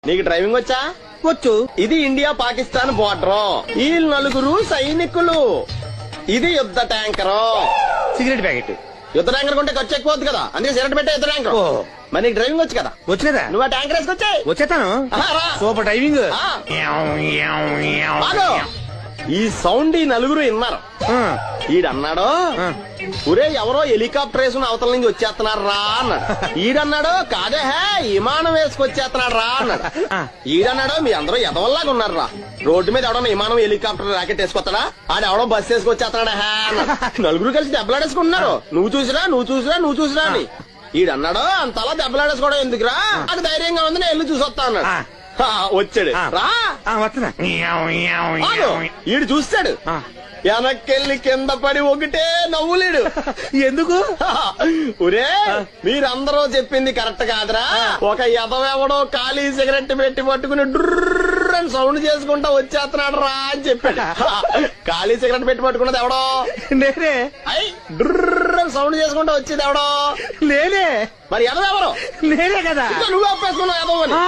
నీకు డ్రైవింగ్ వచ్చా? వచ్చు. ఇది ఇండియా పాకిస్తాన్ బోర్డర్. ఈ నలుగురు సైనికులు. ఇది యుద్ధ ట్యాంకరు. Cigarette packet. యుద్ధ ట్యాంకర్ కొంటే ఖర్చు ఎక్కువ అవుతుంది కదా, అందుకే సిగరెట్ పెట్టే యుద్ధ ట్యాంకర్. ఓ. మరి నీకు డ్రైవింగ్ వచ్చు కదా, వచ్చు కదా. నువ్వు ఆ ట్యాంకర్ వేసుకొచ్చాయి. వచ్చేతాను. రా. Super driving. ఆగు. ఈ సౌండ్ ఈ నలుగురు విన్నారు. ఈడన్నాడు, ఒరే ఎవరో హెలికాప్టర్ వేసుకుని అవతల నుంచి వచ్చేస్తున్నారు రా అన్నాడు. ఈడన్నాడు, కాదే హే విమానం వేసుకొచ్చేస్తున్నాడు రా అన్నాడు. ఈడన్నాడు, మీ అందరూ ఎదవల్లాగా ఉన్నారు రా, రోడ్డు మీద ఎవడన్నా విమానం హెలికాప్టర్ రాకెట్ వేసుకొస్తాడా, ఆడెవడో బస్సు వేసుకొచ్చేస్తున్నాడా హే అన్నాడు. నలుగురు కలిసి దెబ్బలాడేసుకుంటున్నారు. నువ్వు చూసిరా అని. ఈడన్నాడు, అంతలా దెబ్బలాడేసుకోవడం ఎందుకురా, నాకు ధైర్యంగా ఉంది, నేను వెళ్ళి చూసొస్తా అన్నాడు. వచ్చాడు. రా వస్తున్నా. ఈడు చూస్తాడు, వెనక్కెళ్ళి కింద పడి ఒకటే నవ్వులేడు. ఎందుకు? ఒరే మీరందరూ చెప్పింది కరెక్ట్ కాదురా, ఒక ఎదవెవడో ఖాళీ సిగరెట్ పెట్టి పట్టుకుని డుర్ర్ అని సౌండ్ చేసుకుంటా వచ్చేస్తున్నాడు రా అని చెప్పాడు. ఖాళీ సిగరెట్ పెట్టి పట్టుకున్నది ఎవడో నేనే. అయ్ డుర్ర్ అని సౌండ్ చేసుకుంటా వచ్చేది ఎవడో నేనే. మరి ఎదవెవరు? నేనే కదా. నువ్వు అప్పేసుకున్నావు ఎదవని.